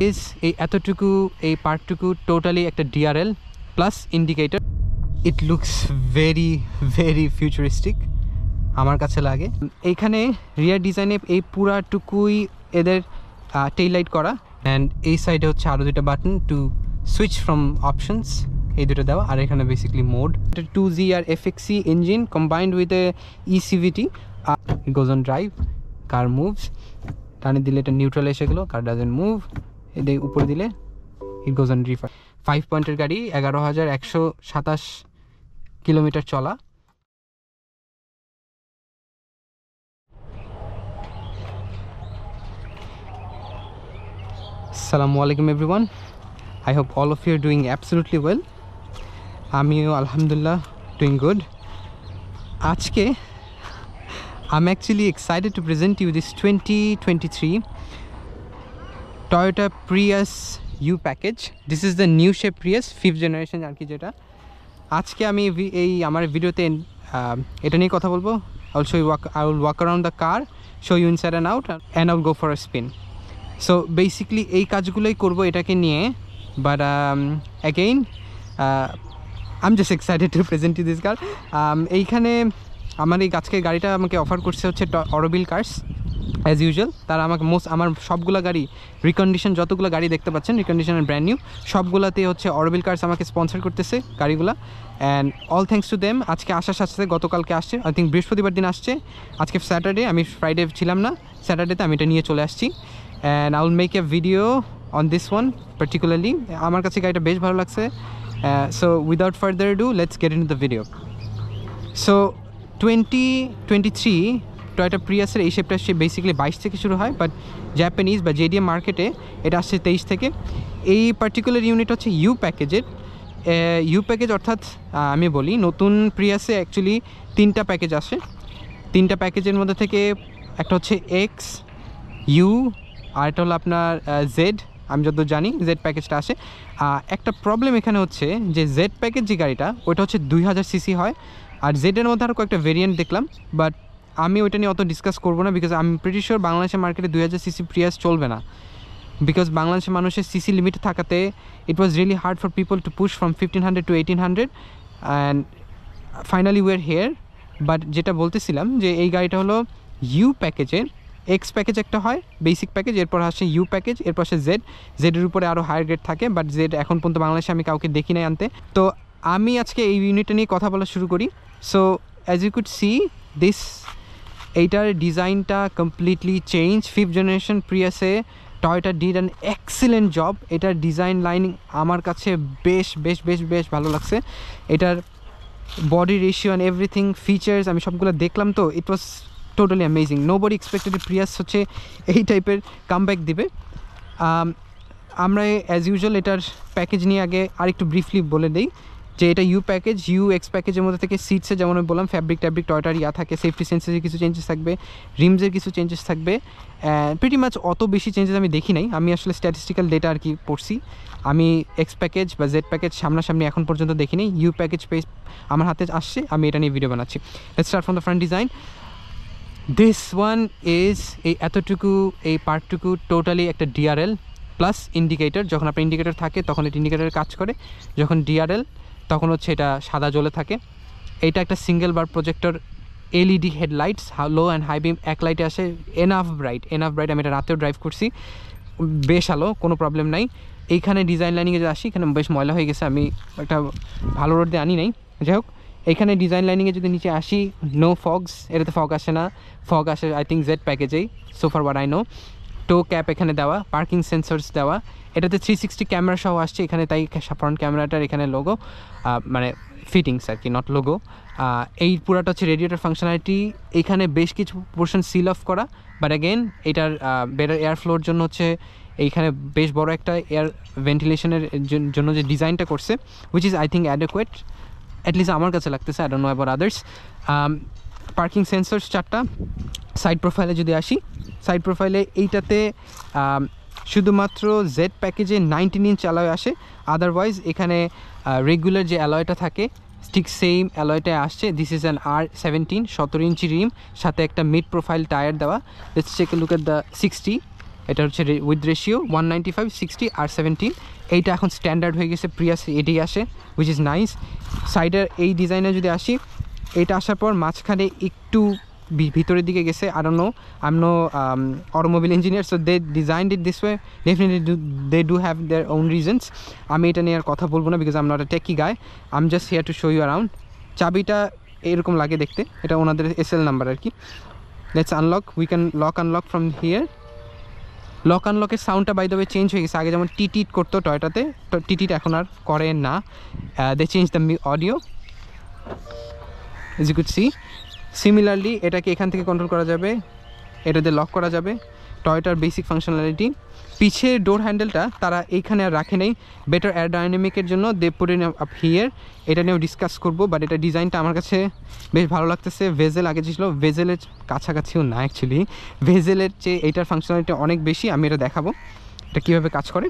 Is এই এতটুকু এই পার্টটুকু টোটালি একটা DRL plus indicator. It looks very very futuristic আমার কাছে লাগে। এইখানে রিয়ার ডিজাইনে এই পুরাটুকুই এদের টেইল লাইট করা, অ্যান্ড এই সাইডে হচ্ছে আরও দুটো button to switch from options, এই দুটো দেওয়া। আর এখানে বেসিক্যালি মোড 2G আর FXC engine combined with ECVT। It goes on drive, car moves. টানে দিলে এটা নিউট্রাল এসে গেলো, কার ডাজেন্ট মুভ। এদের উপরে দিলে ইট গোজ অন রিফার। 5 পয়েন্টের গাড়ি, 11,127 কিলোমিটার চলা। Assalamu alaikum everyone. I hope all of you are doing absolutely well. আমিও আলহামদুলিল্লাহ doing good. আজকে I'm actually excited to present you this 2023 Toyota Prius U package. This is the new shape Prius 5th generation আর কি যেটা। আজকে আমি এই আমার ভিডিওতে এটা নিয়ে কথা বলবো। I will walk around the car, show you inside and out, and I'll go for a spin. So basically এই কাজগুলোই করবো এটাকে নিয়ে। But again I am just excited to present you this car. এইখানে আমার এই আজকের গাড়িটা আমাকে অফার করছে হচ্ছে অরবিল কার্স অ্যাজ ইউজুয়াল। তারা আমাকে আমার সবগুলো গাড়ি রিকন্ডিশন, যতগুলো গাড়ি দেখতে পাচ্ছেন রিকন্ডিশন অ্যান্ড ব্র্যান্ড নিউ, সবগুলোতে হচ্ছে অরবিল কার্স আমাকে স্পন্সর করতেছে গাড়িগুলো। And all thanks to them. আজকে আসার সাথে সাথে গতকালকে আসছে, আই থিঙ্ক বৃহস্পতিবার দিন আসছে। আজকে স্যাটারডে, আমি ফ্রাইডে ছিলাম না, স্যাটারডেতে আমি এটা নিয়ে চলে আসছি। And I will make a video on this one particularly. আমার কাছে গাড়িটা বেশ ভালো লাগছে। So without further ado, let's get into the video. So 2023 Toyota Prius এই শেপটা আসছে বেসিক্যালি 22 থেকে শুরু হয়, বাট জাপানিজ বা JDM মার্কেটে এটা আসছে 23 থেকে। এই পার্টিকুলার ইউনিট হচ্ছে ইউ প্যাকেজের। ইউ প্যাকেজ অর্থাৎ আমি বলি নতুন প্রিয়াসে অ্যাকচুয়ালি 3টা প্যাকেজ আসে। 3টা প্যাকেজের মধ্যে থেকে একটা হচ্ছে এক্স, ইউ, আর এটা হলো আপনার জেড। আমি যতদূর জানি জেড প্যাকেজটা আসে। একটা প্রবলেম এখানে হচ্ছে যে জেড প্যাকেজ যে গাড়িটা ওইটা হচ্ছে 2000 সিসি হয়, আর জেডের মধ্যে আরও কয়েকটা ভেরিয়েন্ট দেখলাম, বাট আমি ওইটা নিয়ে অত ডিসকাস করবো না, বিকজ আমি প্রিটি শিওর বাংলাদেশের মার্কেটে 2000 সিসি প্রিয়াস চলবে না, বিকজ বাংলাদেশের মানুষের সিসি লিমিট থাকাতে it was really hard for people to push from 1500 to 1800, and finally we are here. But যেটা বলতেছিলাম যে এই গাড়িটা হলো ইউ প্যাকেজের। এক্স প্যাকেজ একটা হয় বেসিক প্যাকেজ, এরপর আসে ইউ প্যাকেজ, এরপর আসে জেডের উপরে আরও হায়ার গ্রেড থাকে, বাট জেড এখন পর্যন্ত বাংলাদেশে আমি কাউকে দেখি নাই আনতে। তো আমি আজকে এই ইউনিটটা নিয়ে কথা বলা শুরু করি। So as you could see this, এইটার ডিজাইনটা কমপ্লিটলি চেঞ্জ। 5th জেনারেশন প্রিয়াসে Toyota did an excellent job. এটার ডিজাইন লাইন আমার কাছে বেশ বেশ বেশ বেশ ভালো লাগছে। এটার body ratio and everything features আমি সবগুলো দেখলাম, তো it was totally amazing. Nobody expected Prius হচ্ছে এই টাইপের কামব্যাক দিবে। আমরা অ্যাজ ইউজুয়াল এটার প্যাকেজ নিয়ে আগে আরেকটু ব্রিফলি বলে দিই যে এটা ইউ প্যাকেজ। ইউ এক্স প্যাকেজের মধ্যে থেকে সিটসে যেমন আমি বললাম ফ্যাব্রিক টয়টার থাকে, সেফটি সেন্সেসের কিছু চেঞ্জেস থাকবে, রিমসের কিছু চেঞ্জেস থাকবে। প্রিটি মাচ অত বেশি চেঞ্জেস আমি দেখি নাই, আমি আসলে স্ট্যাটিস্টিক্যাল ডেটা আর কি পড়ছি। আমি এক্স প্যাকেজ বা জেড প্যাকেজ সামনাসামনি এখন পর্যন্ত দেখিনি। ইউ প্যাকেজ পেজ আমার হাতে আসছে, আমি এটা নিয়ে ভিডিও বানাচ্ছি। Let's start from the front design. This one is এই এতটুকু এই পার্টটুকু টোটালি একটা ডিআরএল প্লাস ইন্ডিকেটর। যখন আপনার ইন্ডিকেটর থাকে তখন এটা ইন্ডিকেটর কাজ করে, যখন ডিআরএল তখন হচ্ছে এটা সাদা জ্বলে থাকে। এটা একটা single bar projector LED headlights, low and high beam এক লাইটে আসে। Enough bright. আমি এটা রাতেও ড্রাইভ করছি, বেশ আলো, কোনো প্রবলেম নাই। এইখানে ডিজাইন লাইনিংয়ে যে আসি, এখানে বেশ ময়লা হয়ে গেছে, আমি একটা ভালো রোড দিয়ে আনি নাই। যাই হোক, এইখানে ডিজাইন লাইনিংয়ে যদি নিচে আসি, নো ফগস, এটাতে ফগ আসে না। ফগ আসে আই থিঙ্ক জেড প্যাকেজেই, so far what I know. Tow cap এখানে দেওয়া, পার্কিং সেন্সরস দেওয়া। এটাতে 360 ক্যামেরা সহ আসছে এখানে, তাই ফ্রন্ট ক্যামেরাটার এখানে লোগো, মানে ফিটিংস আর কি, নট লোগো। এই পুরাটা হচ্ছে রেডিয়েটর ফাংশনালিটি। এখানে বেশ কিছু পোর্শন সিল অফ করা, বাট অ্যাগেন এটার বেটার এয়ার ফ্লোর জন্য হচ্ছে এইখানে বেশ বড় একটা এয়ার ভেন্টিলেশনের জন্য যে ডিজাইনটা করছে, which is I think অ্যাডেকুয়েট, at least আমার কাছে লাগতেছে, I don't know about others. Parking sensors 4টা। সাইড প্রোফাইলে যদি আসি, সাইড প্রোফাইলে এইটাতে শুধুমাত্র জেড প্যাকেজে 19 ইঞ্চ অ্যালয় আসে, আদারওয়াইজ এখানে রেগুলার যে অ্যালয়টা থাকে ঠিক সেম অ্যালয়টায় আসছে। This is an R17 17 inch rim, সাথে একটা মিড প্রোফাইল টায়ার দেওয়া। Let's take a look at the 60 এটা হচ্ছে উইথ রেশিও 195, 60 আর 17। এইটা এখন স্ট্যান্ডার্ড হয়ে গেছে, প্রিয়াস এটাই আসে, উইচ ইজ নাইস। সাইডের এই ডিজাইনে যদি আসি, এটা আসার পর মাঝখানে একটু ভিতরের দিকে গেছে। I don't know, I am no automobile engineer, so they designed it this way. Definitely they do have their own reasons. আমি এটা নিয়ে আর কথা বলবো না, because I am not a techie guy, I am just here to show you around. চাবিটা এরকম লাগে দেখতে, এটা ওনাদের এসএল নাম্বার আর কি। Let's unlock, we can lock unlock from here. Lock আনলকের সাউন্ডটা বাই দ্য ওয়ে চেঞ্জ হয়ে গেছে। আগে যেমন টিটিট করতো টয়টাতে, তো টিটিট এখন আর করে না। They change the audio, as you could see. Similarly এটাকে এখান থেকে কন্ট্রোল করা যাবে, এটাতে লক করা যাবে। টয়টার বেসিক ফাংশনালিটি। পিছের ডোর হ্যান্ডেলটা তারা এইখানে আর রাখে নেই, বেটার এয়ারোডাইনামিকের জন্য they put it up here. এটা নিয়েও ডিসকাস করবো, বাট এটা ডিজাইনটা আমার কাছে বেশ ভালো লাগতেছে। ভেজেল আগে ছিল, ভেজেলের কাছাকাছিও না অ্যাকচুয়ালি, ভেজেলের চেয়ে এইটার ফাংশনালিটি অনেক বেশি। আমি এটা দেখাবো এটা কীভাবে কাজ করে।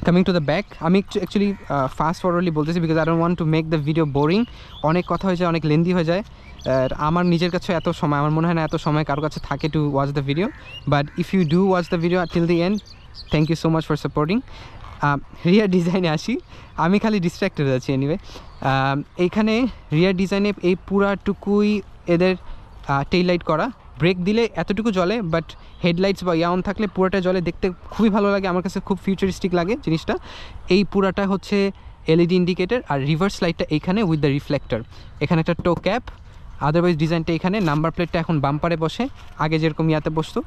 কামিং টু দ্য ব্যাক, আমি অ্যাকচুয়ালি ফাস্ট ফরওয়ার্ডলি বলতেছি, because I don't want to make the video boring. অনেক কথা হয়ে যায়, অনেক লেন্দি হয়ে যায়। আমার নিজের কাছে এত সময়, আমার মনে হয় না এত সময় কারোর কাছে থাকে to watch the video. But if you do watch the video till the end, thank you so much for supporting. Rear ডিজাইনে আসি, আমি খালি ডিস্ট্র্যাক্টেড আছি এনিওয়ে। এইখানে রিয়ার ডিজাইনে এই পুরাটুকুই এদের টেইল লাইট করা। ব্রেক দিলে এতটুকু জ্বলে, বাট হেডলাইটস বা অন থাকলে পুরোটা জ্বলে, দেখতে খুবই ভালো লাগে। আমার কাছে খুব ফিউচারিস্টিক লাগে জিনিসটা। এই পুরাটা হচ্ছে এলইডি ইন্ডিকেটর, আর রিভার্স লাইটটা এইখানে উইথ দ্য রিফ্লেক্টর। এখানে একটা টো ক্যাপ, আদারওয়াইজ ডিজাইনটা এখানে। নাম্বার প্লেটটা এখন বাম্পারে বসে, আগে যেরকম ইয়াতে বসতো।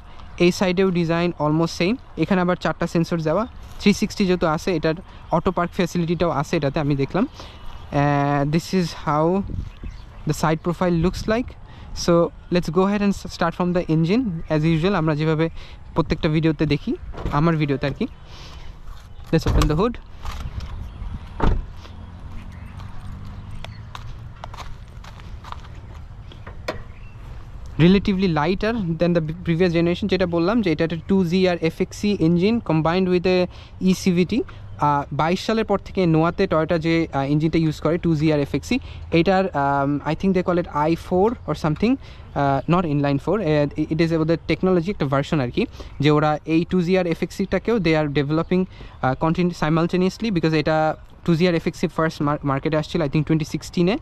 এই সাইডেও ডিজাইন অলমোস্ট সেম। এখানে আবার 4টা সেন্সর দেওয়া, 360 যেহেতু আছে, এটার অটো পার্ক ফ্যাসিলিটিটাও আছে এটাতে, আমি দেখলাম। This is how the side profile looks like. So let's go head and start from the engine as usual, আমরা যেভাবে প্রত্যেকটা ভিডিওতে দেখি, আমার ভিডিওতে আর কি। Let's open the hood. Relatively lighter then the previous generation, যেটা বললাম যে এটা একটা 2ZR FXC engine combined with a ECVT। 22 সালের পর থেকে নোয়াতে টয়োটা যে ইঞ্জিনটা ইউজ করে 2ZR FXC, এইটার I think they call it i4 or something, not inline 4। It is ওদের টেকনোলজি একটা ভার্সন আর কি, যে ওরা এই 2ZR FXC-টাকেও they are developing simultaneously, because এটা 2ZR FXC ফার্স্ট মার্কেটে আসছিল আই থিঙ্ক 2016-এ,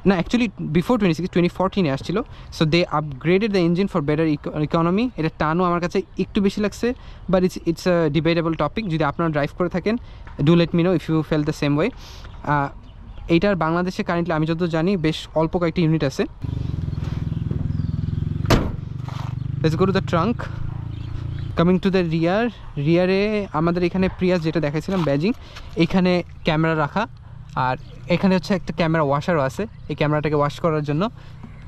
না অ্যাকচুয়ালি বিফোর 2014-এ আসছিল। So they upgraded the engine for better economy. এটা টানও আমার কাছে একটু বেশি লাগছে, but it's a debatable topic. যদি আপনারা ড্রাইভ করে থাকেন, do let me know if you feel the same way. এইটার বাংলাদেশে কারেন্টলি আমি যত জানি বেশ অল্প কয়েকটি ইউনিট আছে। Let's go to the trunk. Coming to the রিয়ারে আমাদের এখানে প্রিয়াস যেটা দেখাইছিলাম ব্যাজিং, এইখানে ক্যামেরা রাখা, আর এখানে হচ্ছে একটা ক্যামেরা ওয়াশারও আছে এই ক্যামেরাটাকে ওয়াশ করার জন্য।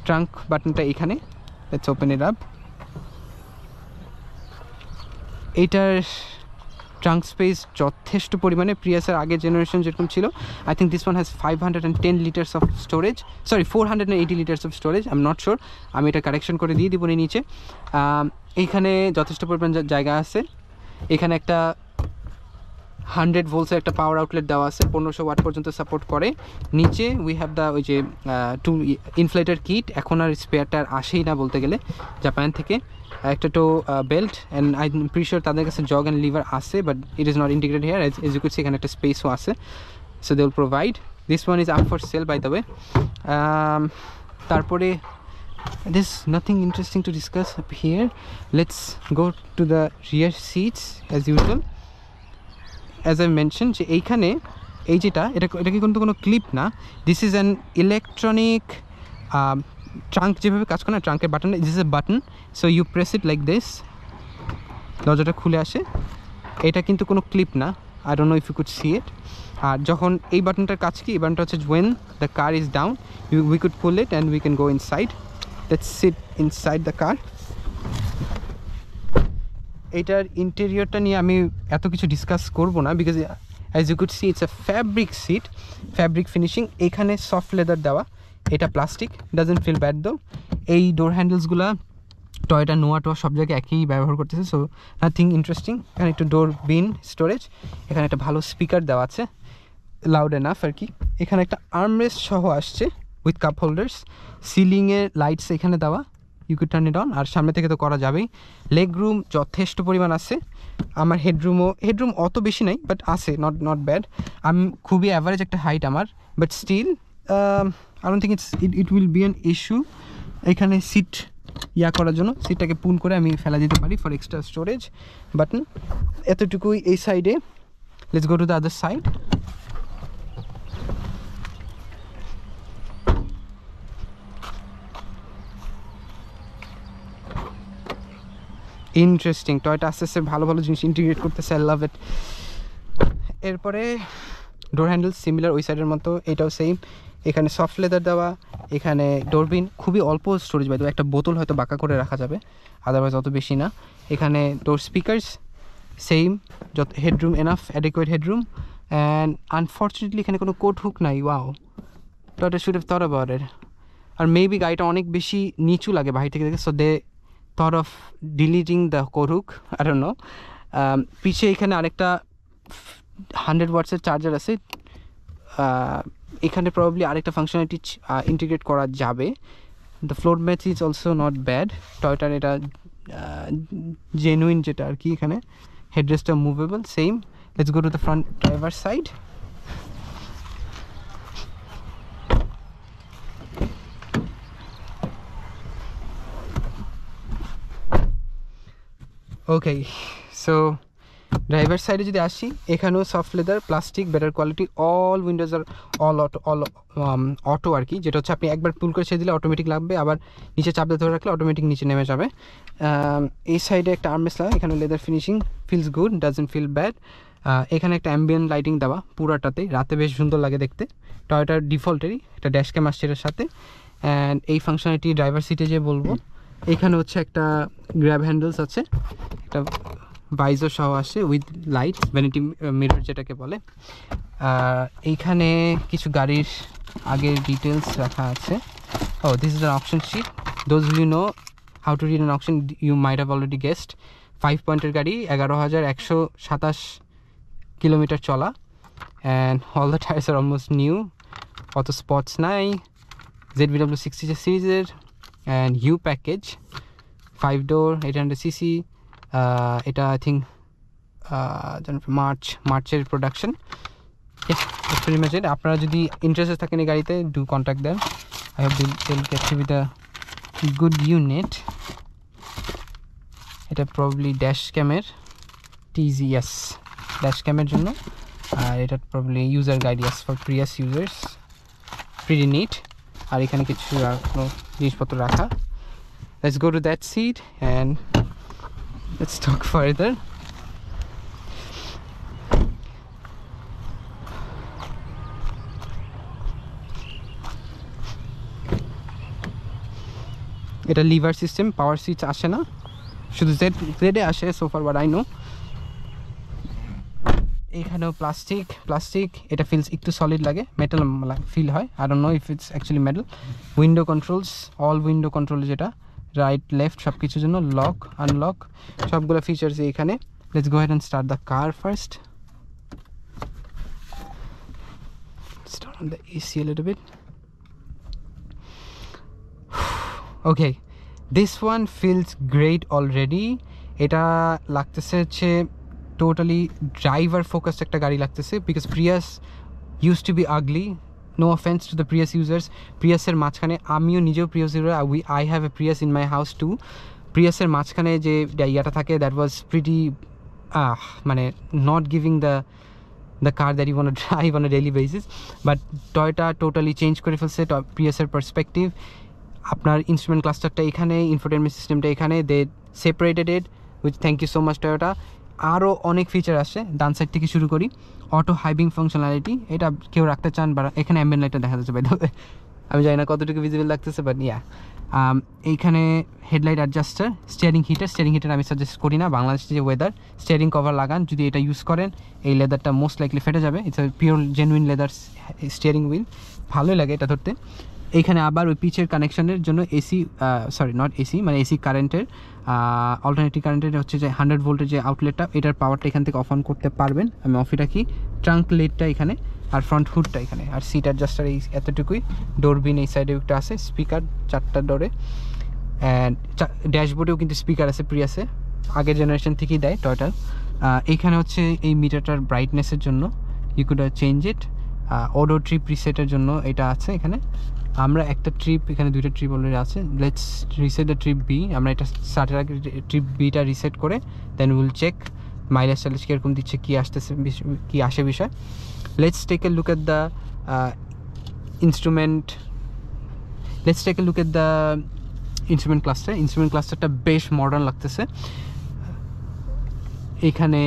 ট্রাঙ্ক বাটনটা এখানে, লেটস ওপেন ইট আপ। এইটার ট্রাঙ্ক স্পেস যথেষ্ট পরিমাণে, প্রিয়াসের আগের জেনারেশন যেরকম ছিল, I think this one has 510 litres of storage, sorry 480 litres of storage, I am not sure. আমি এটা কারেকশন করে দিয়ে দিব নিচে। এইখানে যথেষ্ট পরিমাণ জায়গা আছে। এখানে একটা 100 ভোল্টসের একটা পাওয়ার আউটলেট দেওয়া আছে, 1500 ওয়াট পর্যন্ত সাপোর্ট করে। নিচে উই হ্যাভ দ্য ওই যে টু ইনফ্লেটার কিট, এখন আর স্পেয়ারটা আসেই না বলতে গেলে জাপান থেকে। একটা tow belt, and I am pretty sure তাদের কাছে জগ অ্যান্ড লিভার আছে, but it is not integrated here. As you could see এখানে একটা স্পেসও আছে, so they will provide. This one is up for sale by the way. তারপরে there's nothing interesting to discuss up here. Let's go to the rear seats as usual. As I mentioned, যে এইখানে এই যেটা এটা কিন্তু কোনো clip না, this is an electronic trunk. যেভাবে কাজ করে না ট্রাঙ্কের button, this is a button, so you press it like this, দরজাটা খুলে আসে। এটা কিন্তু কোনো ক্লিপ না, I don't know if you could see it. আর যখন এই বাটনটার কাজ কি, এই বাটনটা হচ্ছে when the car is down we could pull it and we can go inside. Let's sit inside the car. এইটার ইন্টেরিয়রটা নিয়ে আমি এত কিছু ডিসকাস করব না, because as you could see it's a fabric seat, fabric finishing. এখানে soft leather দেওয়া, এটা প্লাস্টিক, ডাজন্ট ফিল ব্যাড দো। এই ডোর হ্যান্ডেলসগুলো টয়োটা নোয়া টোয়া সব জায়গায় একই ব্যবহার করতেছে, সো নাথিং ইন্টারেস্টিং। এখানে একটু ডোর বিন স্টোরেজ, এখানে একটা ভালো স্পিকার দেওয়া আছে, লাউড এনাফ আর কি। এখানে একটা আর্মরেস্ট সহ আসছে উইথ কাপ হোল্ডার্স। সিলিংয়ে লাইটস এখানে দেওয়া, you could turn it on. আর সামনে থেকে তো করা যাবেই। লেগ রুম যথেষ্ট পরিমাণ আছে। আমার হেডরুম অত বেশি নাই, বাট আছে, নট ব্যাড। আমি খুবই অ্যাভারেজ একটা হাইট আমার, but still I don't think it will be an issue. এখানে সিট করার জন্য সিটটাকে পুল করে আমি ফেলা দিতে পারি ফর এক্সট্রা স্টোরেজ বাটন। এতটুকুই এই সাইডে। Let's go to the other side. Interesting, Toyota আস্তে আস্তে ভালো ভালো জিনিস ইন্টিগ্রেট করতেছে, আই লাভ ইট। এরপরে ডোর হ্যান্ডেল সিমিলার ওই সাইডের মতো, এটাও সেম। এখানে সফট লেদার দেওয়া, এখানে ডোরবিন, খুবই অল্প স্টোরেজ বাইদ, একটা বোতল হয়তো বাঁকা করে রাখা যাবে, আদারওয়াইজ অত বেশি না। এখানে ডোর স্পিকার্স সেম, যত headroom enough, adequate headroom. And unfortunately এখানে কোনো কোট হুক নাই। Wow, Toyota should have thought about it. আর মেবি গাড়িটা অনেক বেশি নিচু লাগে বাহির থেকে দেখে, so they thought of deleting the coat hook, I don't know. পিছে এখানে আরেকটা 100 ওয়াটসের চার্জার আছে। এখানে প্রবাবলি আরেকটা ফাংশনালিটি ইন্টিগ্রেট করা যাবে। The floor mat is also not bad. টয়টার এটা জেনুইন যেটা আর কি। এখানে হেডরেস্টটা movable, same. Let's go to the front driver side. Okay, so driver সাইডে যদি আসি, এখানেও soft leather, plastic, better quality. All windows আর অল অটো আর কি, যেটা হচ্ছে আপনি একবার পুল করে ছেড়ে দিলে অটোমেটিক লাগবে, আবার নিচে চাপ দিয়ে ধরে রাখলে অটোমেটিক নিচে নেমে যাবে। এই সাইডে একটা আর্মরেস্ট লাগা, এখানে leather finishing, feels good, doesn't feel bad. এখানে একটা অ্যাম্বিয়েন্ট লাইটিং দেওয়া পুরাটাতে, রাতে বেশ সুন্দর লাগে দেখতে। টয়োটার ডিফল্টেরই একটা ড্যাশ ক্যাম আসছে এটার সাথে। অ্যান্ড এই ফাংশনালিটি ড্রাইভার সিটে যে বলবো, এখানে হচ্ছে একটা গ্র্যাব হ্যান্ডেলস আছে, একটা ভাইজর সহ আসে উইথ লাইট, ভ্যানিটি মিরর যেটাকে বলে। এইখানে কিছু গাড়ির আগের ডিটেলস রাখা আছে। Oh, this is an option sheet. Those you know how to read an option, you might have already guessed. 5 পয়েন্টের গাড়ি, 11,127 কিলোমিটার চলা। And all the tyres are almost new, অত স্পটস নাই। ZBW60 সিরিজের। And U package, 5 door, 800cc। এটা I think মার্চের production. pretty much it. আপনারা যদি ইন্টারেস্টেড থাকেন এই গাড়িতে, do contact then. I hope this'll get you with a good unit. এটা প্রবাবলি ড্যাশ ক্যামের TZS ড্যাশ ক্যামের জন্য, আর এটা probably user guide, yes, for Prius users. Pretty neat. আর এখানে কিছু কোনো জিনিসপত্র রাখা। Let's go to that seat and let's talk further. এটা লিভার সিস্টেম, পাওয়ার সুইচ আসে না, শুধু জেডে আসে so far but I know. এখানেও প্লাস্টিক। এটা ফিলস একটু সলিড লাগে, মেটাল ফিল হয়, I don't know if it's actually metal. Window controls, all window control, যেটা রাইট লেফট সব কিছুর জন্য, লক আনলক সবগুলো ফিচার্স এখানে। Let's go ahead and start the car first. Start on the AC a little bit. Okay, this one feels great already. এটা লাগতেছে হচ্ছে totally driver focused একটা গাড়ি লাগতেছে, because Prius use to be ugly. No offence to the Prius users. প্রিয়াসের মাঝখানে, আমিও নিজেও Prius user, I have a Prius in my house too. প্রিয়াসের মাঝখানে যে ইয়াটা থাকে, দ্যাট ওয়াজ প্রিটি মানে not giving the car that you want to drive on a daily basis. But Toyota totally change করে ফেলছে প্রিয়াসের পার্সপেক্টিভ। আপনার instrument ক্লাস্টারটা এখানে, ইনফোটেনমেন্ট সিস্টেমটা এখানে, they separated it with, thank you so much Toyota. আরও অনেক feature আসে। ডান সাইড থেকে শুরু করি, অটো হাইবিং ফাংশনালিটি, এটা কেউ রাখতে চান, বা এখানে অ্যাম্বিয়েন্ট লাইটটা দেখা যাচ্ছে, আমি জানি না কতটুকু ভিজিবল লাগতেছে, বাট ইয়া। এইখানে হেডলাইট অ্যাডজাস্টার, স্টিয়ারিং হিটার আমি সাজেস্ট করি না, বাংলাদেশের যে ওয়েদার। স্টিয়ারিং কভার লাগান, যদি এটা ইউজ করেন এই লেদারটা মোস্ট লাইকলি ফেটে যাবে। It's pure genuine leather steering wheel, ভালোই লাগে এটা ধরতে। এইখানে আবার ওই পিচের কানেকশনের জন্য মানে এসি কারেন্টের, অল্টারনেটিভ কারেন্টের হচ্ছে যে 100 ভোল্টের যে আউটলেটটা, এটার পাওয়ারটা এখান থেকে অফ অন করতে পারবেন। আমি অফে রাখি। ট্রাঙ্ক লেটটা এখানে, আর ফ্রন্ট হুডটা এখানে, আর সিট অ্যাডজাস্টার এই এতটুকুই। ডোরবিন এই সাইডে একটা আছে, স্পিকার 4টা ডোরে। অ্যান্ড ড্যাশবোর্ডেও কিন্তু স্পিকার আছে, প্রিয়াসে আগের জেনারেশন থেকেই দেয় টয়টার। এইখানে হচ্ছে এই মিটারটার ব্রাইটনেসের জন্য you could change it. Odo trip রিসেটের জন্য এটা আছে এখানে। আমরা একটা ট্রিপ, এখানে দুইটা ট্রিপ অলরেডি আছে, let's reset the trip B. আমরা এটা স্টার্টের আগে ট্রিপ বিটা রিসেট করে দেন উইল চেক মাইলেজ টাইলেজ কীরকম দিচ্ছে, কী আসতেছে, কী আসে বিষয়। Let's take a look at the instrument instrument ক্লাস্টারটা বেশ মডার্ন লাগতেছে। এখানে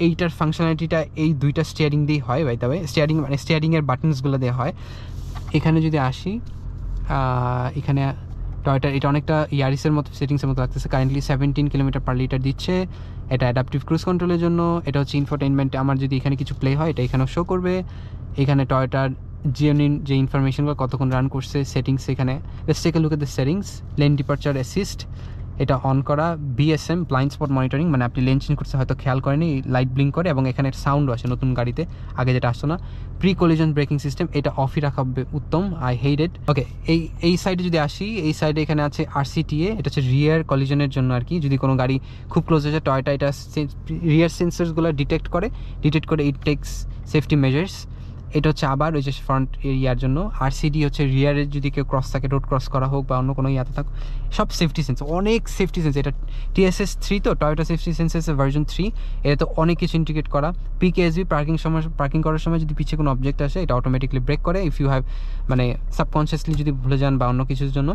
এইটার ফাংশনালিটিটা এই দুইটা স্টিয়ারিং দিয়েই হয়, বাই দ্য ওয়ে স্টিয়ারিংয়ের বাটনসগুলো দেওয়া হয়। এখানে যদি আসি, এখানে টয়টার এটা অনেকটা ইয়ারিসের মতো সেটিংসের মতো লাগতেছে। কারেন্টলি 17 km/লিটার দিচ্ছে। এটা অ্যাডাপটিভ ক্রুজ কন্ট্রোলের জন্য। এটা হচ্ছে ইনফোটেইনমেন্ট, আমার যদি এখানে কিছু প্লে হয় এটা এখানেও শো করবে। এখানে টয়টার জিওনিন যে ইনফরমেশনগুলো কতক্ষণ রান করছে, সেটিংস এখানে। Let's take a look at the settings. Lane departure assist এটা অন করা। বিএসএম ব্লাইন্ড স্পট মনিটরিং, মানে আপনি লেন চেঞ্জ করতে হয়তো খেয়াল করেনি, লাইট ব্লিঙ্ক করে, এবং এখানে সাউন্ডও আসে নতুন গাড়িতে, আগে যেটা আসতো না। প্রি কলিজন ব্রেকিং সিস্টেম, এটা অফই রাখা উত্তম, আই হেট ইট। ওকে, এই সাইডে যদি আসি, এই সাইডে এখানে আছে আরসিটিএ, এটা হচ্ছে রিয়ার কলিজনের জন্য আর কি। যদি কোনো গাড়ি খুব ক্লোজ হয়ে যায়, টয়টা এটা রিয়ার সেন্সার্সগুলো ডিটেক্ট করে ইট টেক্স সেফটি মেজার্স। এটা হচ্ছে আবার ওই যে ফ্রন্ট এরিয়ার জন্য। আরসিডি হচ্ছে রিয়ারের যদি কেউ ক্রস থাকে, রোড ক্রস করা হোক বা অন্য কোনো ইয়াতে থাকুক, সব সেফটি সেন্স, অনেক সেফটি সেন্স। এটা TSS 3 তো, টয়োটা সেফটি সেন্সেসের ভার্জন 3। এটা তো অনেক কিছু ইন্টিগ্রেট করা। PKSB পার্কিং করার সময় যদি পিছিয়ে কোনো অবজেক্ট আসে, এটা অটোমেটিকলি ব্রেক করে ইফ ইউ হ্যাভ, মানে সাবকনসিয়াসলি যদি ভুলে যান বা অন্য কিছুর জন্য।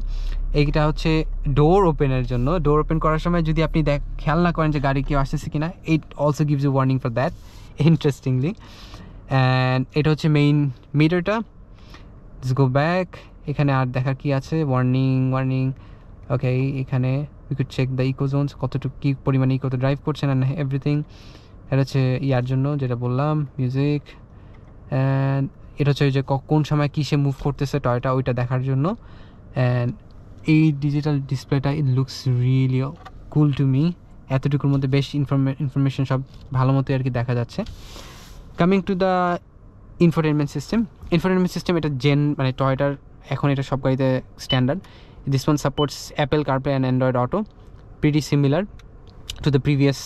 এইটা হচ্ছে ডোর ওপেনের জন্য। ডোর ওপেন করার সময় যদি আপনি খেয়াল না করেন যে গাড়ি কেউ আসতেছে কিনা, it also gives you warning for that, interestingly. And এটা হচ্ছে মেইন মিটারটা। গো ব্যাক, এখানে আর দেখার কি আছে, ওয়ার্নিং। ওকে, এখানে we could check the eco zones, কতটুকু কী পরিমাণে ইকোতে ড্রাইভ করছেন অ্যান্ড এভরিথিং। এটা হচ্ছে ইয়ার জন্য যেটা বললাম, মিউজিক। অ্যান্ড এটা হচ্ছে ওই যে কোন সময় কিসে মুভ করতেছে টয়টা, ওইটা দেখার জন্য। অ্যান্ড এই ডিজিটাল ডিসপ্লেটা it looks really cool to me. এতটুকুর মধ্যে বেশ ইনফরমেশন সব ভালো মতো আর কি দেখা যাচ্ছে। Coming to the infotainment system, এটা মানে টয়টার এখন এটা সব গাড়িতে standard. This one supports Apple CarPlay and Android auto, pretty similar to the previous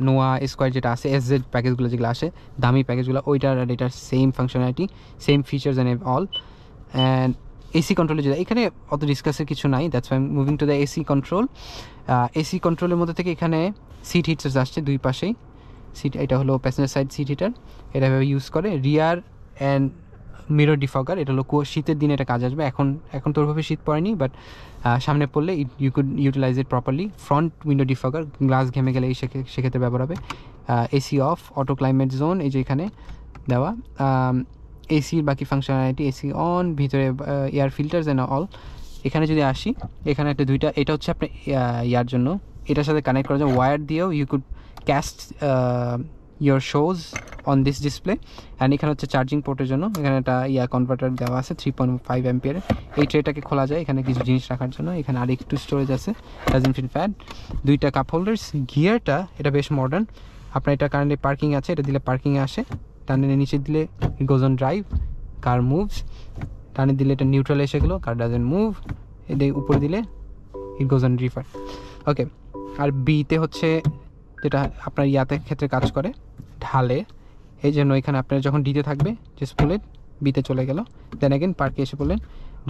নোয়া স্কোয়ার যেটা আছে, SZ প্যাকেজগুলো যেগুলো আসে, দামি প্যাকেজগুলো, ওইটার আর এটার same functionality, same features and all. And AC কন্ট্রোলে যেটা, এখানে অত ডিসকাসের কিছু নাই, that's why moving to the AC control. AC কন্ট্রোলের মধ্যে থেকে এখানে সিট হিটার্স আসছে দুই পাশেই। সিট, এটা হলো প্যাসেঞ্জার সাইড সিট হিটার, এটা ইউজ করে। রিয়ার অ্যান্ড মিরর ডিফগার, এটা হলো শীতের দিনে এটা কাজ আসবে। এখন তো ওইভাবে শীত পড়েনি, বাট সামনে পড়লে you could utilise it properly. Front window defogger, glass ঘেমে গেলে সেক্ষেত্রে ব্যবহার হবে। AC off, auto climate zone, এই যে এখানে দেওয়া। এসির বাকি ফাংশনালিটি, এসি অন, ভিতরে এয়ার ফিল্টার্স অ্যান্ড অল। এখানে যদি আসি, এখানে একটা দুইটা, এটা হচ্ছে আপনার ইয়ার জন্য, এটার সাথে কানেক্ট করা যায় ওয়্যার দিয়েও। You could cast your shows on this display। And এখানে হচ্ছে চার্জিং পোর্টের জন্য, এখানে একটা কনভার্টার দেওয়া আছে 3.5 অ্যাম্পিয়ারের। এই ট্রেটাকে খোলা যায়, এখানে কিছু জিনিস রাখার জন্য। এখানে আর একটু স্টোরেজ আছে, ডাজন্ট ফিল ফ্যাট। দুইটা কাপ হোল্ডার্স। গিয়ারটা এটা বেশ মডার্ন। আপনার এটা কারেন্টলি পার্কিং আছে, এটা দিলে পার্কিংয়ে আসে, টানে নিচে দিলে it goes on drive, car moves. টানে দিলে এটা নিউট্রাল এসে গেলো, কার ডাজন্ট মুভ। এটা উপরে দিলে ইট গোজ অন রিভার। ওকে, আর বিতে হচ্ছে যেটা আপনার ক্ষেত্রে কাজ করে, ঢালে, এই জন্য এখানে আপনার যখন ডিতে থাকবে জাস্ট পুল ইট, বিতে চলে গেল, দেন অ্যাগেন পার্কে এসে বললেন।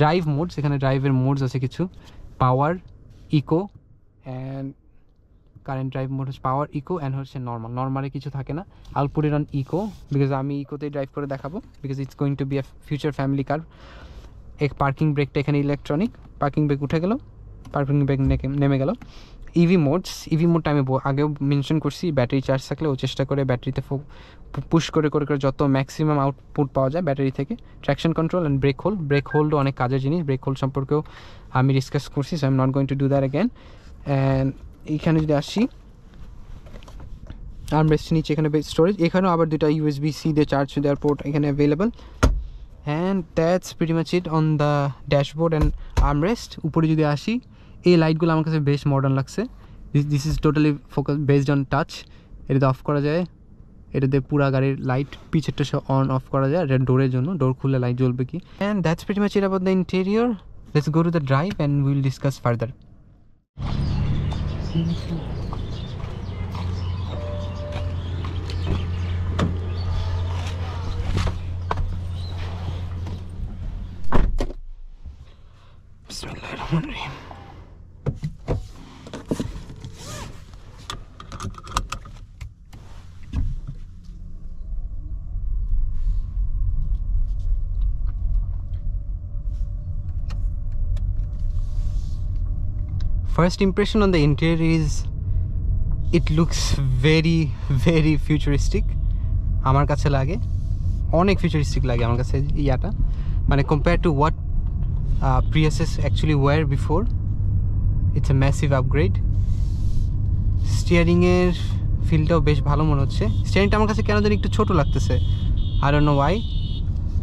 ড্রাইভ মোডস, এখানে ড্রাইভের মোডস আছে কিছু, power, eco and current drive mode হচ্ছে পাওয়ার, ইকো অ্যান্ড হচ্ছে নর্মালে কিছু থাকে না। I'll put it on eco because আমি ইকোতেই ড্রাইভ করে দেখাবো, because it's going to be a future family car. এক পার্কিং ব্রেকটা এখানে ইলেকট্রনিক, পার্কিং ব্রেক উঠে গেল, পার্কিং ব্রেক নেমে গেল। ইভি মোডটা আমি আগেও মেনশন করছি, ব্যাটারি চার্জ থাকলে ও চেষ্টা করে ব্যাটারিতে পুশ করে যত ম্যাক্সিমাম আউটপুট পাওয়া যায় ব্যাটারি থেকে। ট্র্যাকশন কন্ট্রোল অ্যান্ড ব্রেক হোল্ডও অনেক কাজের জিনিস, ব্রেক হোল্ড সম্পর্কেও আমি ডিসকাস করছি, so I am not going to do that again. And এইখানে যদি আসি, আর্মরেস্টের নিচে এখানে স্টোরেজ, এখানেও আবার দুটা USB-C দিয়ে চার্জ দেওয়ার পোর্ট এখানে available. And that's pretty much it on the dashboard and armrest. উপরে যদি আসি, এই লাইটগুলো আমার কাছে বেশ মডার্ন লাগছে। This is totally focus based on touch. এটাতে অফ করা যায়, এটাতে পুরা গাড়ির লাইট পিছেরটা সব অন অফ করা যায়, এটা ডোরের জন্য, ডোর খুললে লাইট জ্বলবে কি। And that's pretty much it about the interior. Let's go to the drive and will discuss further. বিসমিল্লাহিররহমানিররহিম। First impression on the interior is it looks very futuristic. আমার কাছে লাগে অনেক ফিউচারিস্টিক লাগে আমার কাছে ইয়াটা, মানে compare to what Priuses actually were before. It's a massive upgrade. স্টিয়ারিংয়ের ফিলটাও বেশ ভালো মনে হচ্ছে। স্টিয়ারিংটা আমার কাছে কেন জানি একটু ছোটো লাগতেছে, I don't know why,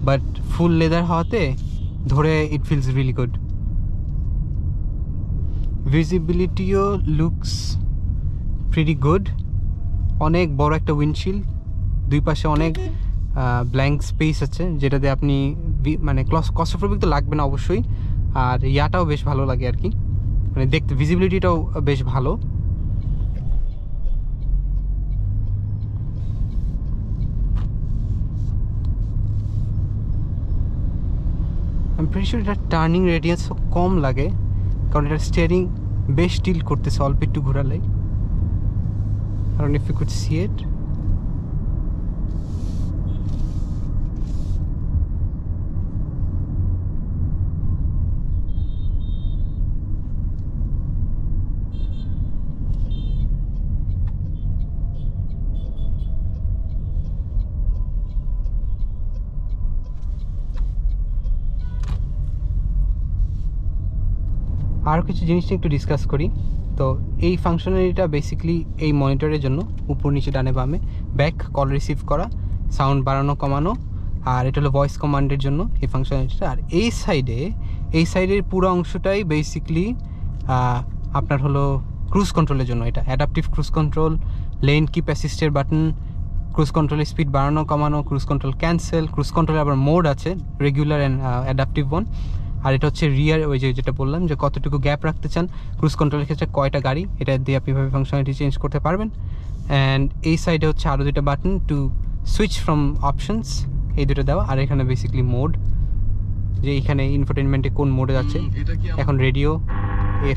but full leather হওয়াতে ধরে ইট ফিলস রিয়েলি গুড। ভিজিবিলিটিও লুকস প্রিটি গুড। অনেক বড় একটা উইন্ডশিল্ড, দুই পাশে অনেক ব্ল্যাঙ্ক স্পেস আছে, যেটাতে আপনি মানে ক্লস্ট্রোফোবিক তো লাগবে না অবশ্যই, আর ইয়াটাও বেশ ভালো লাগে আর কি, মানে দেখতে ভিজিবিলিটিটাও বেশ ভালো। আমি প্রিটি শিওর এটা টার্নিং রেডিয়াসও কম লাগে, কারণ এটা স্টিয়ারিং বেশ টিল্ট করতেছে অল্প একটু ঘোরালেই। I don't know if you could see it. আরও কিছু জিনিসটা একটু ডিসকাস করি। তো এই ফাংশনালিটিটা বেসিক্যালি এই মনিটরের জন্য, উপর নিচে ডানে বামে ব্যাক কল রিসিভ করা, সাউন্ড বাড়ানো কমানো, আর এটা হলো ভয়েস কমান্ডের জন্য এই ফাংশনালিটিটা। আর এই সাইডের পুরো অংশটাই বেসিক্যালি আপনার হলো ক্রুজ কন্ট্রোলের জন্য। এটা adaptive cruise control, lane keep অ্যাসিস্টের বাটন, ক্রুজ কন্ট্রোলের স্পিড বাড়ানো কমানো, ক্রুজ কন্ট্রোল ক্যান্সেল, ক্রুজ কন্ট্রোলে আবার মোড আছে, রেগুলার অ্যান্ড অ্যাডাপটিভ ওয়ান। আর এটা হচ্ছে রিয়ার, ওই যেটা বললাম যে কতটুকু গ্যাপ রাখতে চান ক্রুজ কন্ট্রোলের ক্ষেত্রে, কয়টা গাড়ি, এটা দিয়ে আপনি ভাবে ফাংশনালিটি চেঞ্জ করতে পারবেন। অ্যান্ড এই সাইডে হচ্ছে আরও দুইটা button to switch from options, এই দুটো দেওয়া। আর এখানে বেসিক্যালি মোড, যে এইখানে ইনফোটেনমেন্টে কোন মোডে আছে, এখন রেডিও,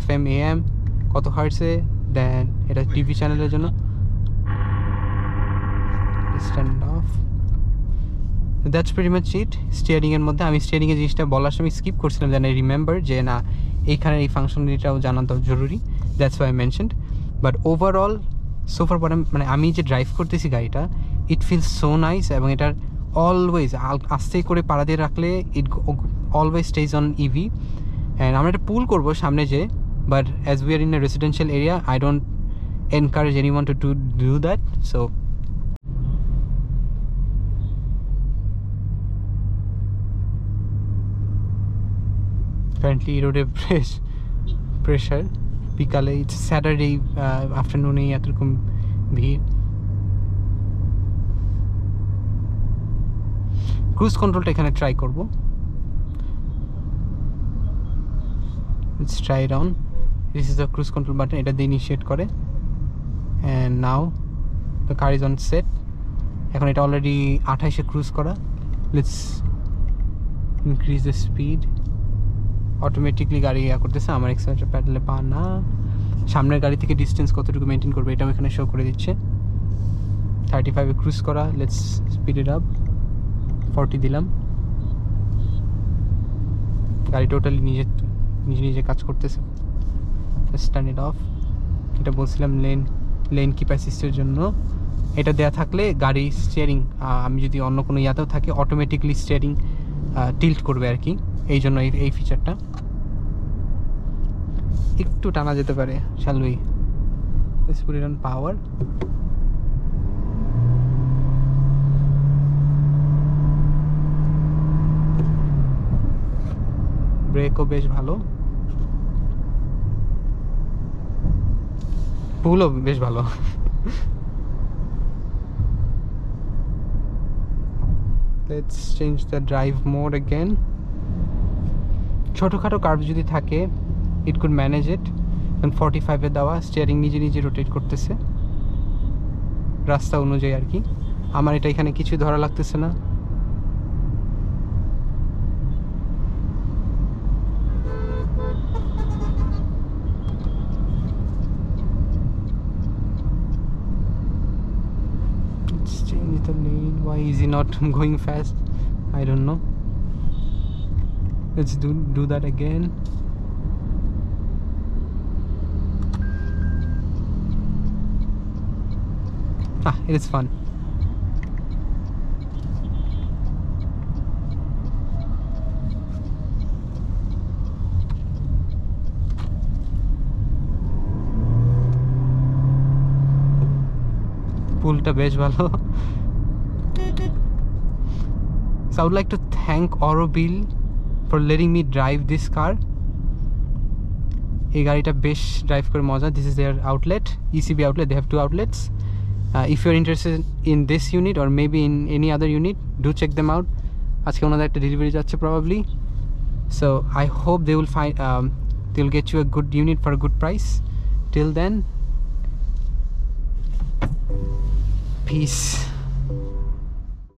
FM AM, কত হার্টসে, দেন এটা টিভি চ্যানেলের জন্য, stand off. That's pretty much it স্টিয়ারিংয়ের মধ্যে। আমি স্টিয়ারিংয়ের জিনিসটা বলার সময় স্কিপ করছিলাম, দেন আই রিমেম্বার যে না এইখানে এই ফাংশনালিটিটাও জানা তো জরুরি, that's why I mentioned. But overall সোফার পরে মানে আমি যে ড্রাইভ করতেছি গাড়িটা, ইট ফিলস সো নাইস, এবং এটার অলওয়েজ আস্তে করে পাড়া দিয়ে রাখলে it always stays on EV. And আমরা এটা পুল করবো সামনে যে, but as we are in a residential area, I don't encourage anyone to do that. So apparently রোডে প্রেশার বিকালে, ইটস স্যাটারডে আফটারনুনে এতরকম ভিড়। ক্রুজ কন্ট্রোলটা এখানে ট্রাই করবো, let's try it on. This is the cruise control button, এটা দিয়ে ইনিশিয়েট করে। And now the car is on set. এখন এটা অলরেডি 28-এ ক্রুজ করা। Let's increase the speed. Automatically গাড়ি ইয়া করতেছে, আমার এক্সেলেটার প্যাডেলে পা না। সামনের গাড়ি থেকে ডিস্টেন্স কতটুকু মেনটেন করবে এটাও এখানে শো করে দিচ্ছে। 35-এ ক্রুজ করা, লেটস স্পিড ইট আপ, 40 দিলাম। গাড়ি টোটালি নিজে কাজ করতেছে। Start it off. এটা বলছিলাম লেন কিপ অ্যাসিস্টের জন্য, এটা দেয়া থাকলে গাড়ি স্টিয়ারিং, আমি যদি অন্য কোনো ইয়াতেও থাকে অটোমেটিকলি স্টিয়ারিং টিল্ট করবে আর কি, এই জন্য এই ফিচারটা একটু টানা যেতে পারে। Shall we let's put it on power. ব্রেকও বেশ ভালো, পুলও বেশ ভালো। Let's change the drive mode again. ছোটোখাটো কার্ভ যদি থাকে ইট কুড ম্যানেজ ইট, 45-এ দেওয়া, স্টিয়ারিং নিজে নিজে রোটেট করতেছে রাস্তা অনুযায়ী আর কি। আমার এটা এখানে কিছু ধরা লাগতেছে না। Let's change the lane. Why is he not going fast? I don't know. Let's do that again. It is fun. পুলটা বেশ ভালো। So I would like to thank Aurobill for letting me drive this car. এই গাড়িটা বেশ drive করে মজা। This is their outlet, ECB outlet. They have 2 outlets. If you're interested in this unit or maybe in any other unit, do check them out. আজকে ওনাদের একটা delivery যাচ্ছে probably. So I hope they will find they'll get you a good unit for a good price. Till then, peace.